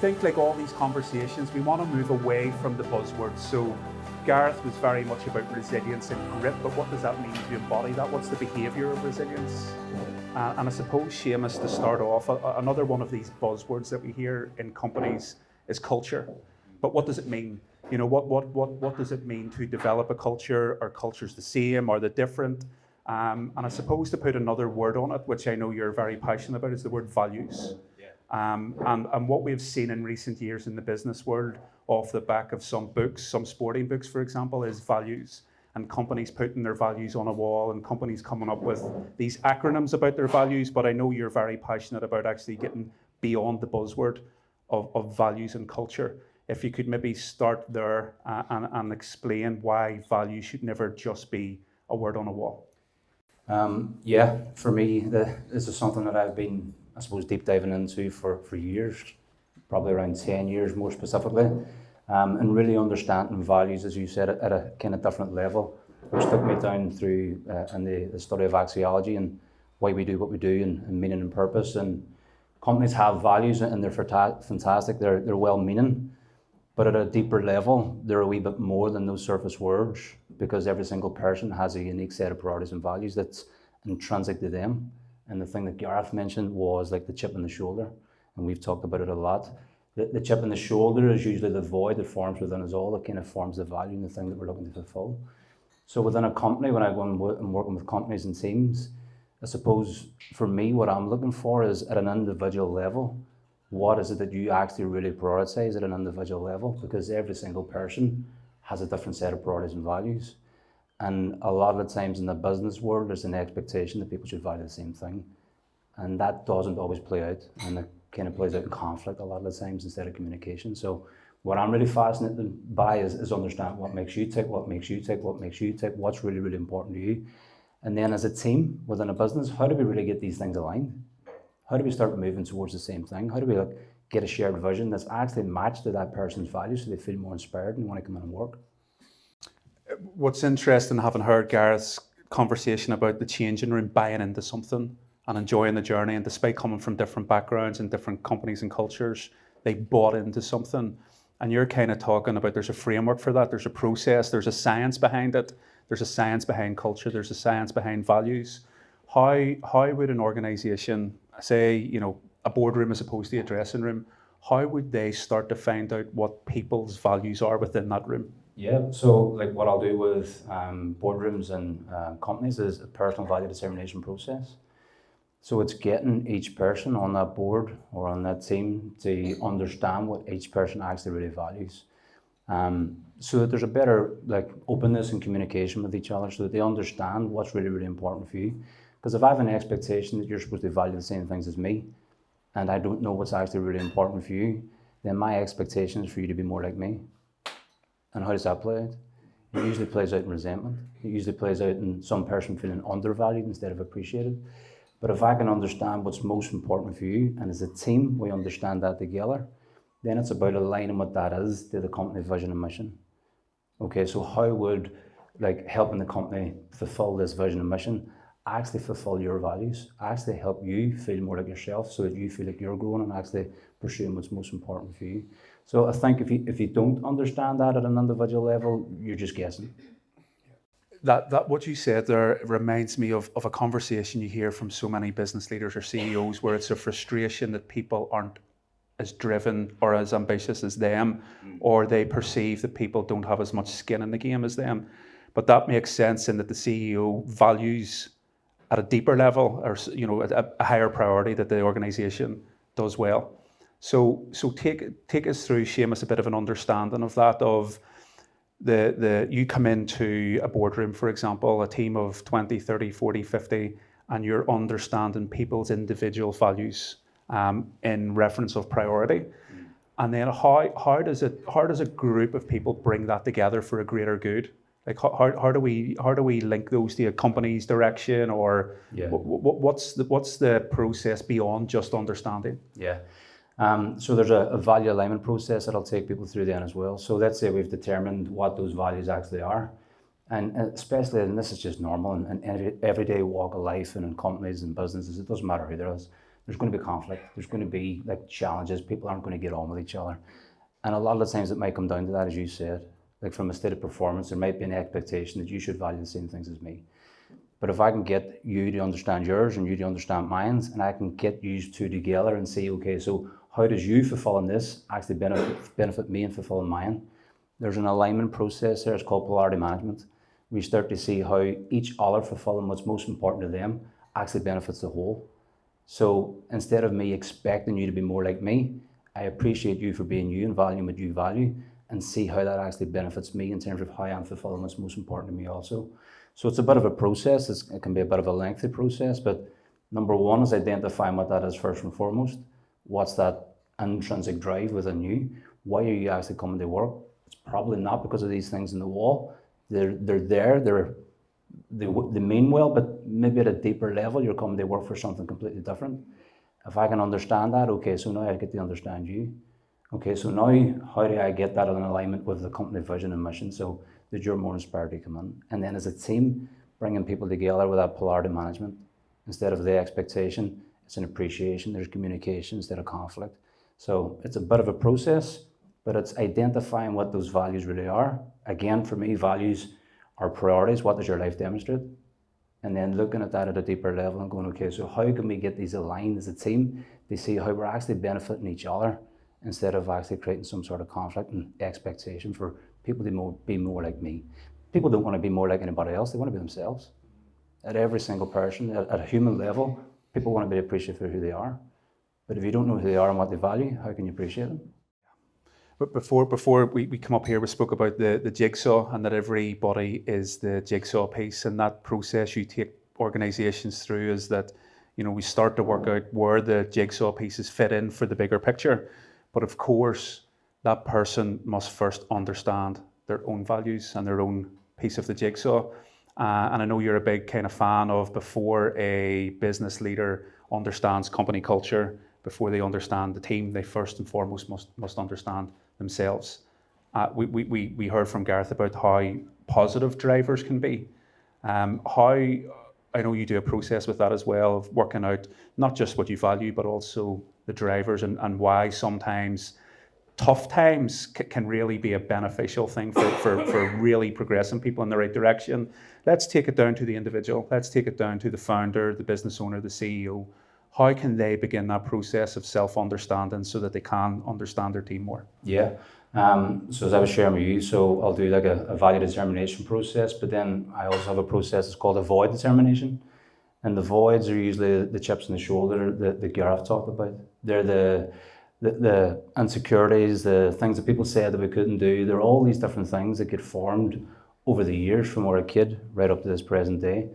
think like all these conversations, we want to move away from the buzzwords. So Gareth was very much about resilience and grit, but what does that mean to embody that? What's the behaviour of resilience? And I suppose, Seamus, to start off, another one of these buzzwords that we hear in companies is culture. But what does it mean? You know, what does it mean to develop a culture? Are cultures the same? Are they different? And I suppose to put another word on it, which I know you're very passionate about, is the word values. And what we've seen in recent years in the business world, off the back of some books, some sporting books, for example, is values. And companies putting their values on a wall and companies coming up with these acronyms about their values. But I know you're very passionate about actually getting beyond the buzzword of values and culture. If you could maybe start there and explain why values should never just be a word on a wall. For me, this is something that I've been, I suppose, deep diving into for years, probably around 10 years more specifically, and really understanding values, as you said, at a kind of different level, which took me down through in the study of axiology and why we do what we do and meaning and purpose. And companies have values and they're fantastic, they're well-meaning, but at a deeper level, they're a wee bit more than those surface words, because every single person has a unique set of priorities and values that's intrinsic to them. And the thing that Gareth mentioned was like the chip on the shoulder, and we've talked about it a lot. The chip on the shoulder is usually the void that forms within us all, that kind of forms the value and the thing that we're looking to fulfill. So within a company, when I go and I'm working with companies and teams, I suppose for me, what I'm looking for is at an individual level, what is it that you actually really prioritize at an individual level? Because every single person has a different set of priorities and values. And a lot of the times in the business world, there's an expectation that people should value the same thing. And that doesn't always play out. And it kind of plays out in conflict a lot of the times instead of communication. So what I'm really fascinated by is understand what makes you tick, what makes you tick, what makes you tick, what's really, really important to you. And then as a team within a business, how do we really get these things aligned? How do we start moving towards the same thing? How do we get a shared vision that's actually matched to that person's values so they feel more inspired and want to come in and work? What's interesting, having heard Gareth's conversation about the changing room buying into something and enjoying the journey, and despite coming from different backgrounds and different companies and cultures, they bought into something. And you're kind of talking about there's a framework for that, there's a process, there's a science behind it, there's a science behind culture, there's a science behind values. How would an organization, say, you know, a boardroom as opposed to a dressing room, how would they start to find out what people's values are within that room? Yeah, so like what I'll do with boardrooms and companies is a personal value determination process. So it's getting each person on that board or on that team to understand what each person actually really values. So that there's a better like openness and communication with each other so that they understand what's really, really important for you. Because if I have an expectation that you're supposed to value the same things as me, and I don't know what's actually really important for you, then my expectation is for you to be more like me. And how does that play out? It usually plays out in resentment. It usually plays out in some person feeling undervalued instead of appreciated. But if I can understand what's most important for you, and as a team we understand that together, then it's about aligning what that is to the company vision and mission. Okay, so how would like helping the company fulfill this vision and mission actually fulfill your values, actually help you feel more like yourself so that you feel like you're growing and actually pursuing what's most important for you. So I think if you don't understand that at an individual level, you're just guessing. That what you said there reminds me of a conversation you hear from so many business leaders or CEOs where it's a frustration that people aren't as driven or as ambitious as them, or they perceive that people don't have as much skin in the game as them. But that makes sense in that the CEO values at a deeper level, or you know, a higher priority that the organisation does well. So take us through, Seamus, a bit of an understanding of that. Of you come into a boardroom, for example, a team of 20, 30, 40, 50, and you're understanding people's individual values in reference of priority. And then how does a group of people bring that together for a greater good? Like how do we link those to a company's direction, or what's the process beyond just understanding? Yeah. So there's a value alignment process that I'll take people through then as well. So let's say we've determined what those values actually are. And especially, and this is just normal in everyday walk of life and in companies and businesses, it doesn't matter who there is. there's going to be conflict, there's going to be like challenges, people aren't going to get on with each other. And a lot of the times it might come down to that, as you said, like from a state of performance, there might be an expectation that you should value the same things as me. But if I can get you to understand yours and you to understand mine, and I can get you two together and say, okay, so how does you fulfilling this actually benefit me and fulfilling mine? There's an alignment process there, it's called polarity management. We start to see how each other fulfilling what's most important to them actually benefits the whole. So instead of me expecting you to be more like me, I appreciate you for being you and valuing what you value, and see how that actually benefits me in terms of how I'm fulfilling what's most important to me also. So it's a bit of a process, it can be a bit of a lengthy process, but number one is identifying what that is first and foremost. What's that intrinsic drive within you? Why are you actually coming to work? It's probably not because of these things in the wall. They mean well, but maybe at a deeper level, you're coming to work for something completely different. If I can understand that, okay, so now I get to understand you. Okay, so now how do I get that in alignment with the company vision and mission so that you're more inspired to come in? And then as a team, bringing people together with that polarity management. Instead of the expectation, it's an appreciation, there's communication instead of conflict. So it's a bit of a process, but it's identifying what those values really are. Again, for me, values are priorities. What does your life demonstrate? And then looking at that at a deeper level and going, okay, so how can we get these aligned as a team to see how we're actually benefiting each other instead of actually creating some sort of conflict and expectation for people to be more like me. People don't want to be more like anybody else, they want to be themselves. At every single person, at a human level, people want to be appreciative for who they are. But if you don't know who they are and what they value, how can you appreciate them? But before we come up here, we spoke about the jigsaw, and that everybody is the jigsaw piece, and that process you take organisations through is that, you know, we start to work out where the jigsaw pieces fit in for the bigger picture. But of course, that person must first understand their own values and their own piece of the jigsaw. And I know you're a big kind of fan of, before a business leader understands company culture, before they understand the team, they first and foremost must understand themselves. We heard from Gareth about how positive drivers can be. How, I know you do a process with that as well, of working out not just what you value, but also the drivers, and why sometimes tough times can really be a beneficial thing for really progressing people in the right direction. Let's take it down to the individual. Let's take it down to the founder, the business owner, the CEO. How can they begin that process of self-understanding so that they can understand their team more? Yeah. So as I was sharing with you, so I'll do like a value determination process, but then I also have a process that's called a void determination. And the voids are usually the chips in the shoulder that Gareth talked about. They're the insecurities, the things that people said that we couldn't do. There are all these different things that get formed over the years from we're a kid right up to this present day.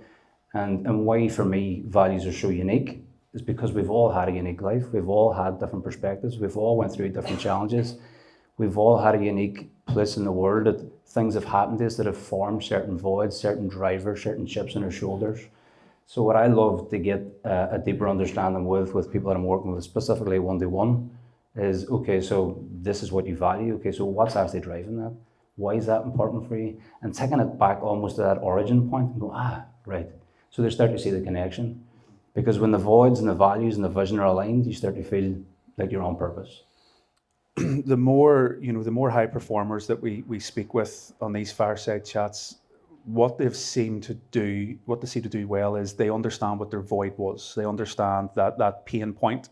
And why for me values are so unique is because we've all had a unique life. We've all had different perspectives. We've all went through different challenges. We've all had a unique place in the world that things have happened to us that have formed certain voids, certain drivers, certain chips on our shoulders. So what I love to get a deeper understanding with people that I'm working with, specifically one-to-one, is, okay, so this is what you value. Okay, so what's actually driving that? Why is that important for you? And taking it back almost to that origin point and go, right. So they start to see the connection. Because when the voids and the values and the vision are aligned, you start to feel like you're on purpose. The more high performers that we speak with on these fireside chats, what they seem to do well is they understand what their void was. They understand that pain point,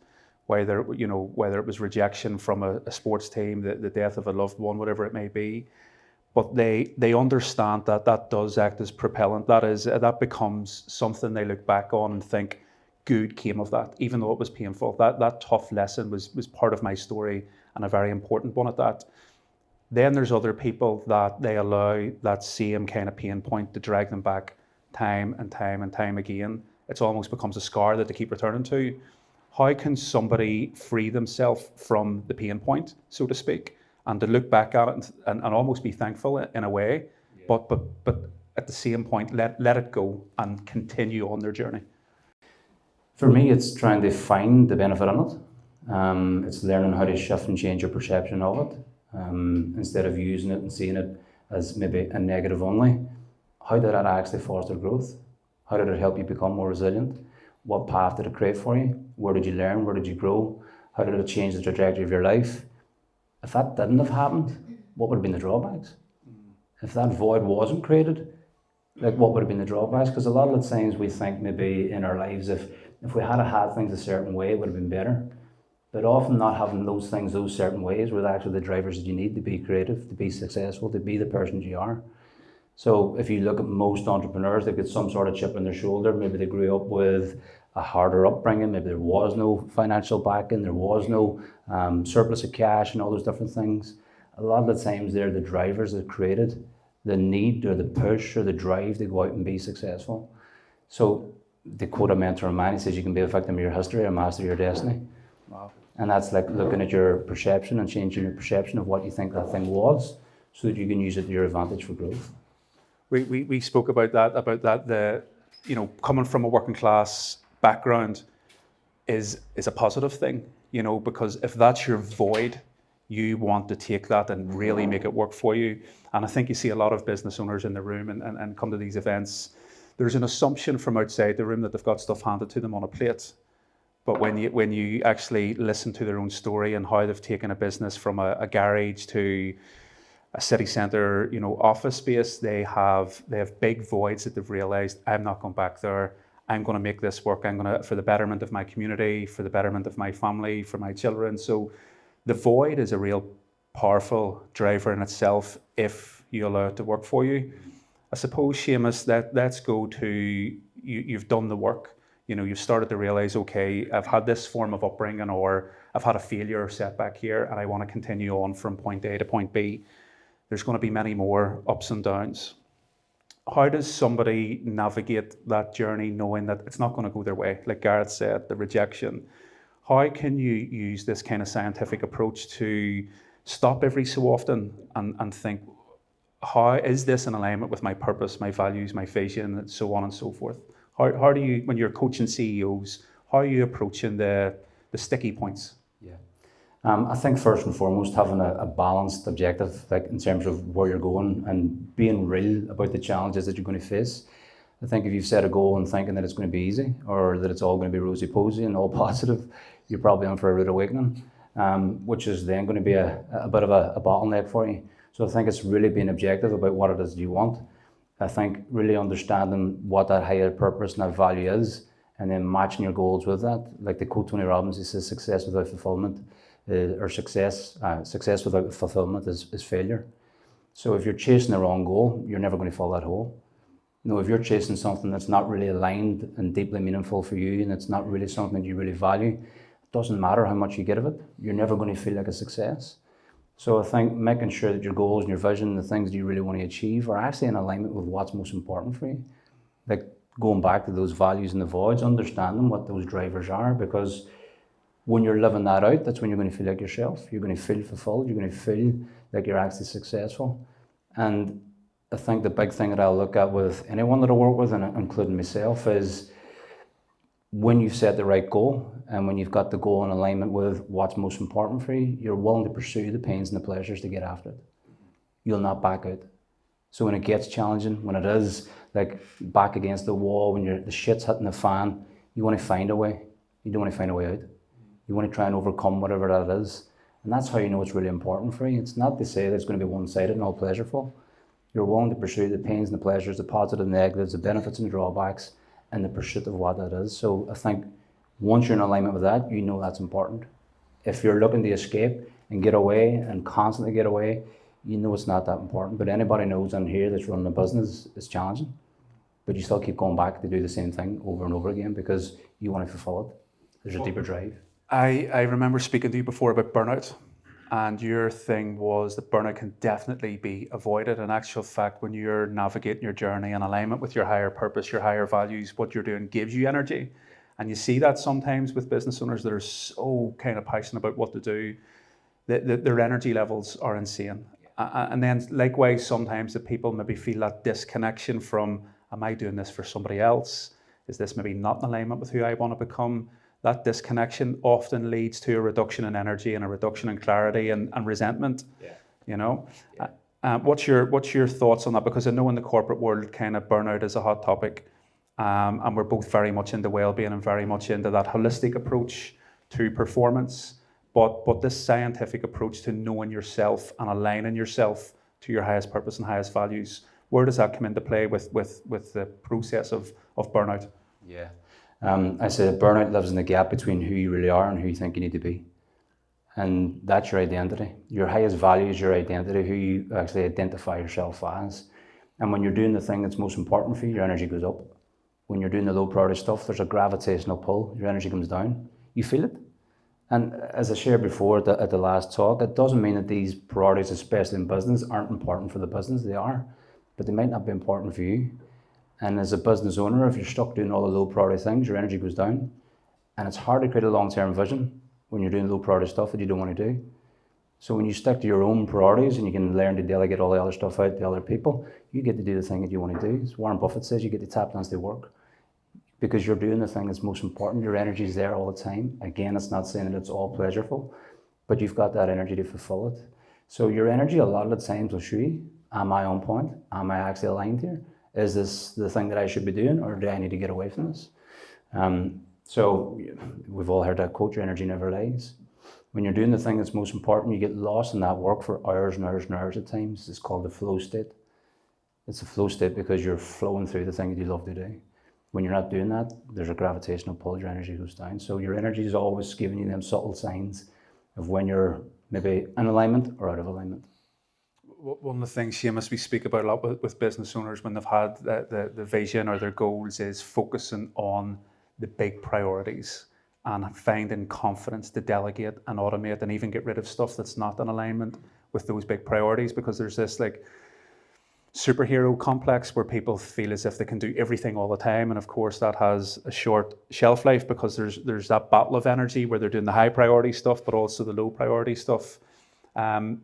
whether it was rejection from a sports team, the death of a loved one, whatever it may be. But they understand that does act as propellant. That becomes something they look back on and think, good came of that, even though it was painful. That tough lesson was part of my story, and a very important one at that. Then there's other people that they allow that same kind of pain point to drag them back time and time and time again. It almost becomes a scar that they keep returning to. How can somebody free themselves from the pain point, so to speak, and to look back at it and almost be thankful in a way, but at the same point let it go and continue on their journey? For me, it's trying to find the benefit in it. It's learning how to shift and change your perception of it. Instead of using it and seeing it as maybe a negative only. How did that actually foster growth? How did it help you become more resilient? What path did it create for you? Where did you learn? Where did you grow? How did it change the trajectory of your life? If that didn't have happened, what would have been the drawbacks? If that void wasn't created, like what would have been the drawbacks? Because a lot of the times we think maybe in our lives, if we had things a certain way, it would have been better. But often not having those things those certain ways were actually the drivers that you need to be creative, to be successful, to be the person you are. So if you look at most entrepreneurs, they've got some sort of chip on their shoulder. Maybe they grew up with a harder upbringing. Maybe there was no financial backing. There was no surplus of cash and all those different things. A lot of the times they're the drivers that created the need or the push or the drive to go out and be successful. So the quote a mentor of mine, he says, you can be a victim of your history or a master of your destiny. Wow. And that's like looking at your perception and changing your perception of what you think that thing was so that you can use it to your advantage for growth. We spoke about that, coming from a working class background is a positive thing, because if that's your void, you want to take that and really make it work for you. And I think you see a lot of business owners in the room and come to these events. There's an assumption from outside the room that they've got stuff handed to them on a plate. But when you actually listen to their own story and how they've taken a business from a garage to a city centre, office space, they have big voids that they've realised, I'm not going back there. I'm going to make this work. I'm going to, for the betterment of my community, for the betterment of my family, for my children. So the void is a real powerful driver in itself if you allow it to work for you. I suppose, Seamus, let's go to you've done the work. You've started to realise, okay, I've had this form of upbringing, or I've had a failure or setback here, and I want to continue on from point A to point B. There's going to be many more ups and downs. How does somebody navigate that journey knowing that it's not going to go their way? Like Gareth said, the rejection. How can you use this kind of scientific approach to stop every so often and think, how is this in alignment with my purpose, my values, my vision, and so on and so forth? How do you, when you're coaching CEOs, how are you approaching the sticky points? Yeah. I think first and foremost, having a balanced objective, like in terms of where you're going and being real about the challenges that you're going to face. I think if you've set a goal and thinking that it's going to be easy or that it's all going to be rosy-posy and all positive, you're probably in for a rude awakening, which is then going to be a bit of a bottleneck for you. So I think it's really being objective about what it is you want. I think really understanding what that higher purpose and that value is, and then matching your goals with that. Like the quote Tony Robbins, he says, success without fulfillment, or success without fulfillment is failure. So if you're chasing the wrong goal, you're never going to fill that hole. If you're chasing something that's not really aligned and deeply meaningful for you, and it's not really something that you really value, it doesn't matter how much you get of it, you're never going to feel like a success. So I think making sure that your goals and your vision, the things that you really want to achieve, are actually in alignment with what's most important for you. Like going back to those values and the voids, understanding what those drivers are, because when you're living that out, that's when you're going to feel like yourself. You're going to feel fulfilled. You're going to feel like you're actually successful. And I think the big thing that I'll look at with anyone that I work with, and including myself, is when you've set the right goal and when you've got the goal in alignment with what's most important for you, you're willing to pursue the pains and the pleasures to get after it. You'll not back out. So when it gets challenging, when it is like back against the wall, when the shit's hitting the fan, you want to find a way. You don't want to find a way out. You want to try and overcome whatever that is. And that's how you know it's really important for you. It's not to say that it's going to be one-sided and all pleasureful. You're willing to pursue the pains and the pleasures, the positive and negatives, the benefits and drawbacks, and the pursuit of what that is. So I think once you're in alignment with that, you know that's important. If you're looking to escape and get away and constantly get away, you know it's not that important. But anybody knows in here that's running a business is challenging. But you still keep going back to do the same thing over and over again because you want to fulfill it. There's a deeper drive. I remember speaking to you before about burnout, and your thing was that burnout can definitely be avoided. In actual fact, when you're navigating your journey in alignment with your higher purpose, your higher values, what you're doing gives you energy. And you see that sometimes with business owners that are so kind of passionate about what to do, that their energy levels are insane. And then likewise, sometimes the people maybe feel that disconnection from, am I doing this for somebody else? Is this maybe not in alignment with who I want to become? That disconnection often leads to a reduction in energy and a reduction in clarity and resentment. Yeah. What's your thoughts on that? Because I know in the corporate world, kind of burnout is a hot topic. and we're both very much into well-being and very much into that holistic approach to performance. But this scientific approach to knowing yourself and aligning yourself to your highest purpose and highest values, where does that come into play with the process of burnout? Yeah. I say that burnout lives in the gap between who you really are and who you think you need to be. And that's your identity. Your highest value is your identity, who you actually identify yourself as. And when you're doing the thing that's most important for you, your energy goes up. When you're doing the low priority stuff, there's a gravitational pull, your energy comes down. You feel it. And as I shared before at the last talk, it doesn't mean that these priorities, especially in business, aren't important for the business. They are, but they might not be important for you. And as a business owner, if you're stuck doing all the low priority things, your energy goes down. And it's hard to create a long-term vision when you're doing low priority stuff that you don't want to do. So when you stick to your own priorities and you can learn to delegate all the other stuff out to other people, you get to do the thing that you want to do. As Warren Buffett says, you get to tap dance to work because you're doing the thing that's most important. Your energy is there all the time. Again, it's not saying that it's all pleasureful, but you've got that energy to fulfill it. So your energy a lot of the times will show you, am I on point? Am I actually aligned here? Is this the thing that I should be doing, or do I need to get away from this? So we've all heard that quote, your energy never lies. When you're doing the thing that's most important, you get lost in that work for hours and hours and hours at times. It's called the flow state. It's a flow state because you're flowing through the thing that you love to do. When you're not doing that, there's a gravitational pull, your energy goes down. So your energy is always giving you them subtle signs of when you're maybe in alignment or out of alignment. One of the things, Seamus, we speak about a lot with business owners when they've had the vision or their goals is focusing on the big priorities and finding confidence to delegate and automate and even get rid of stuff that's not in alignment with those big priorities, because there's this like superhero complex where people feel as if they can do everything all the time, and of course that has a short shelf life because there's that battle of energy where they're doing the high priority stuff but also the low priority stuff. John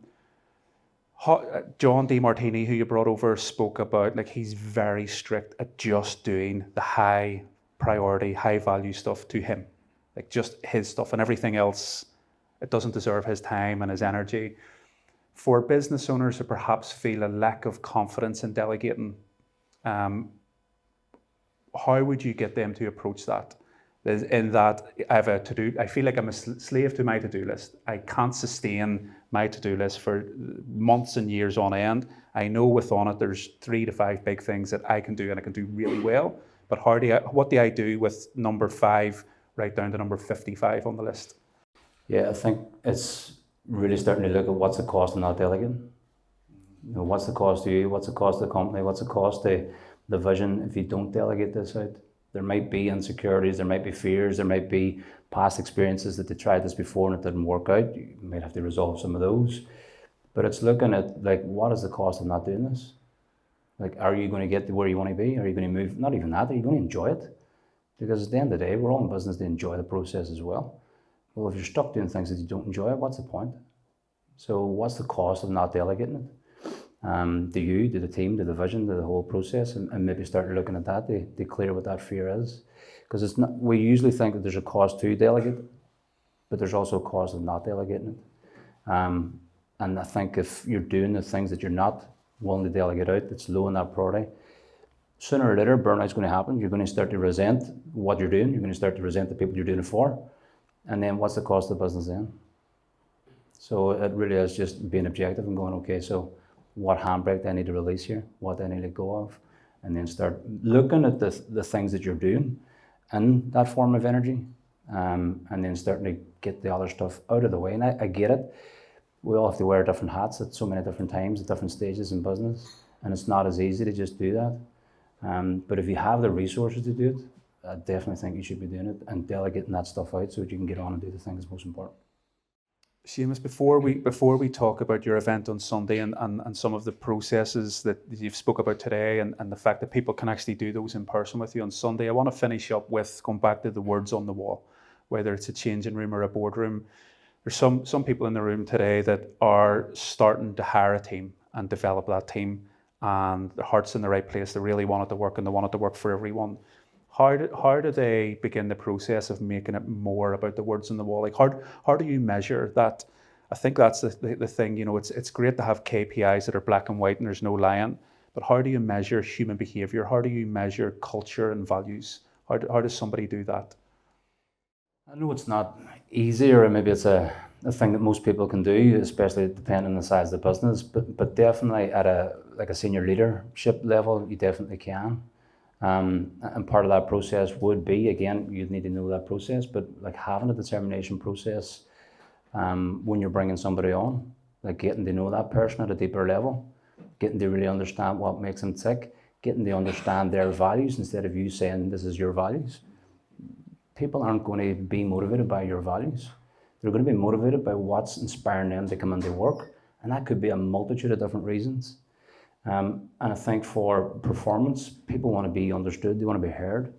DeMartini, who you brought over, spoke about like he's very strict at just doing the high priority, high value stuff to him, like just his stuff, and everything else, it doesn't deserve his time and his energy. For business owners who perhaps feel a lack of confidence in delegating, how would you get them to approach that? In that I have a to-do, I feel like I'm a slave to my to-do list. I can't sustain my to-do list for months and years on end. I know within it there's 3 to 5 big things that I can do and I can do really well, but what do I do with number 5 right down to number 55 on the list? Yeah, I think it's really starting to look at what's the cost of not delegating. You know, what's the cost to you? What's the cost of the company? What's the cost to the vision if you don't delegate this out? There might be insecurities, there might be fears, there might be past experiences that they tried this before and it didn't work out. You might have to resolve some of those. But it's looking at like, what is the cost of not doing this? Like, are you going to get to where you want to be? Are you going to move? Not even that, are you going to enjoy it? Because at the end of the day, we're all in business to enjoy the process as well. Well, if you're stuck doing things that you don't enjoy, what's the point? So what's the cost of not delegating it? To you, to the team, to the vision, to the whole process, and maybe start looking at that to clear what that fear is. Because it's not, we usually think that there's a cost to delegate, but there's also a cost of not delegating it. And I think if you're doing the things that you're not willing to delegate out, that's low in that priority, sooner or later burnout's going to happen. You're going to start to resent what you're doing. You're going to start to resent the people you're doing it for. And then what's the cost of the business then? So it really is just being objective and going, okay, so what handbrake do I need to release here? What do I need to let go of? And then start looking at the things that you're doing in that form of energy, and then starting to get the other stuff out of the way. And I get it. We all have to wear different hats at so many different times, at different stages in business. And it's not as easy to just do that. But if you have the resources to do it, I definitely think you should be doing it and delegating that stuff out so that you can get on and do the thing that's most important. Seamus, before we talk about your event on Sunday and some of the processes that you've spoke about today and the fact that people can actually do those in person with you on Sunday, I want to finish up with going back to the words on the wall, whether it's a changing room or a boardroom. There's some people in the room today that are starting to hire a team and develop that team, and their heart's in the right place. They really want it to work and they want it to work for everyone. How do they begin the process of making it more about the words on the wall? Like how do you measure that? I think that's the thing, you know, it's great to have KPIs that are black and white and there's no lying, But how do you measure human behaviour? How do you measure culture and values? How does somebody do that? I know it's not easy, or maybe it's a thing that most people can do, especially depending on the size of the business. But definitely at a senior leadership level, you definitely can. And part of that process would be, again, you'd need to know that process, but like having a determination process when you're bringing somebody on, like getting to know that person at a deeper level, getting to really understand what makes them tick, getting to understand their values instead of you saying this is your values. People aren't going to be motivated by your values. They're going to be motivated by what's inspiring them to come into work, and that could be a multitude of different reasons. And I think for performance, people want to be understood, they want to be heard.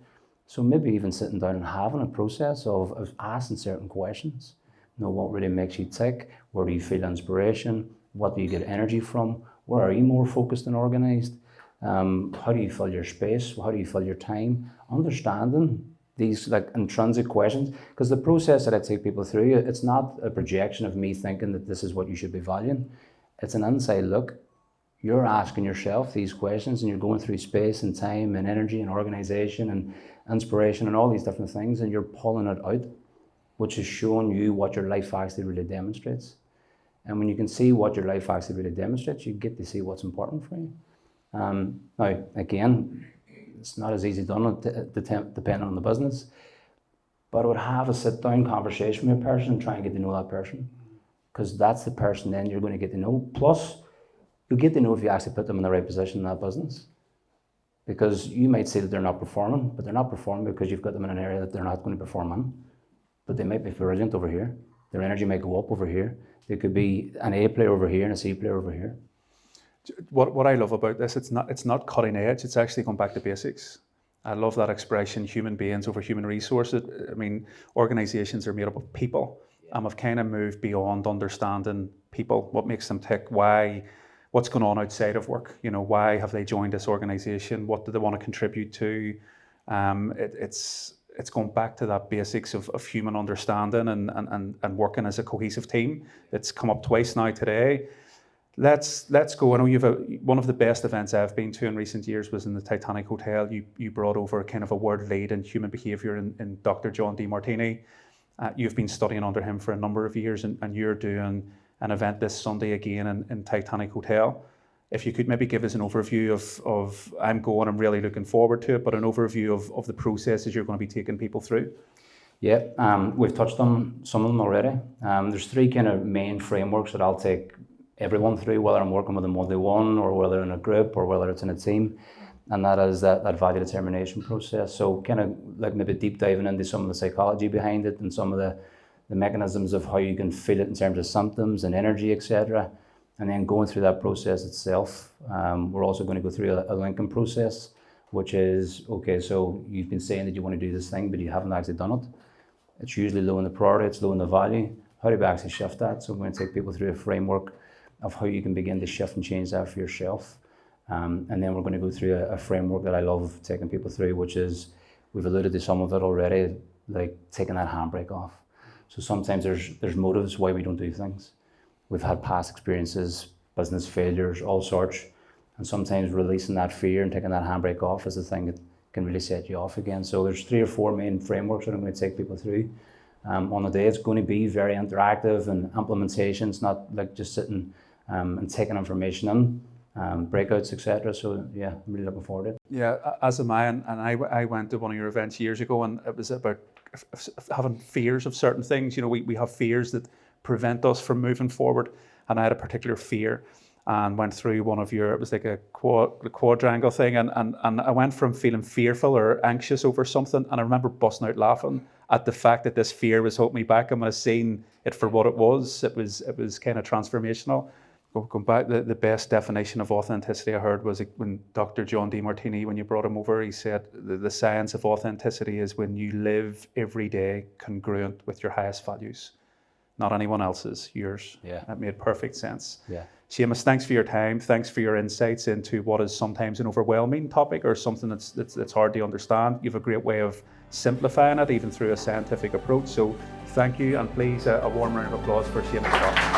So maybe even sitting down and having a process of asking certain questions. You know, what really makes you tick? Where do you feel inspiration? What do you get energy from? Where are you more focused and organised? How do you fill your space? How do you fill your time? Understanding these like intrinsic questions, because the process that I take people through, it's not a projection of me thinking that this is what you should be valuing. It's an inside look. You're asking yourself these questions and you're going through space and time and energy and organisation and inspiration and all these different things, and you're pulling it out, which is showing you what your life actually really demonstrates. And when you can see what your life actually really demonstrates, you get to see what's important for you. Now, again, it's not as easy done depending on the business, but I would have a sit-down conversation with a person and try and get to know that person, because that's the person then you're going to get to know. Plus, you'll get to know if you actually put them in the right position in that business. Because you might say that they're not performing, but they're not performing because you've got them in an area that they're not going to perform in. But they might be brilliant over here. Their energy might go up over here. They could be an A player over here and a C player over here. What I love about this, it's not cutting edge, it's actually going back to basics. I love that expression, human beings over human resources. I mean, organisations are made up of people, and we've kind of moved beyond understanding people, what makes them tick, why, what's going on outside of work, you know, why have they joined this organisation, what do they want to contribute to. It's going back to that basics of human understanding and working as a cohesive team. It's come up twice now today. Let's go. I know one of the best events I've been to in recent years was in the Titanic Hotel. You brought over kind of a world lead in human behaviour in Dr. John DeMartini. You've been studying under him for a number of years, and you're doing an event this Sunday again in Titanic Hotel. If you could maybe give us an overview of I'm really looking forward to it, but an overview of the processes you're going to be taking people through. Yeah, we've touched on some of them already. There's three kind of main frameworks that I'll take everyone through, whether I'm working with them one-to-one or whether in a group or whether it's in a team, and that is that value determination process. So kind of like maybe deep diving into some of the psychology behind it and some of the mechanisms of how you can feel it in terms of symptoms and energy, etc. And then going through that process itself. We're also going to go through a linking process, which is, okay, so you've been saying that you want to do this thing, but you haven't actually done it. It's usually low in the priority, it's low in the value. How do we actually shift that? So I'm going to take people through a framework of how you can begin to shift and change that for yourself. And then we're going to go through a framework that I love taking people through, which is, we've alluded to some of it already, like taking that handbrake off. So sometimes there's motives why we don't do things. We've had past experiences, business failures, all sorts, and sometimes releasing that fear and taking that handbrake off is the thing that can really set you off again. So there's 3 or 4 main frameworks that I'm going to take people through. On the day, it's going to be very interactive and implementation. It's not like just sitting and taking information in, breakouts, etc. So yeah, I'm really looking forward to it. Yeah, as am I, and I went to one of your events years ago, and it was about having fears of certain things. You know, we have fears that prevent us from moving forward, and I had a particular fear and went through one of your, it was like a quadrangle thing, and I went from feeling fearful or anxious over something, and I remember busting out laughing at the fact that this fear was holding me back, and when I seen it for what it was kind of transformational. Going back, the best definition of authenticity I heard was when Dr. John DeMartini, when you brought him over, he said the science of authenticity is when you live every day congruent with your highest values, not anyone else's, yours. Yeah. That made perfect sense. Yeah. Seamus, thanks for your time. Thanks for your insights into what is sometimes an overwhelming topic or something that's hard to understand. You have a great way of simplifying it, even through a scientific approach. So thank you, and please a warm round of applause for Seamus Fox.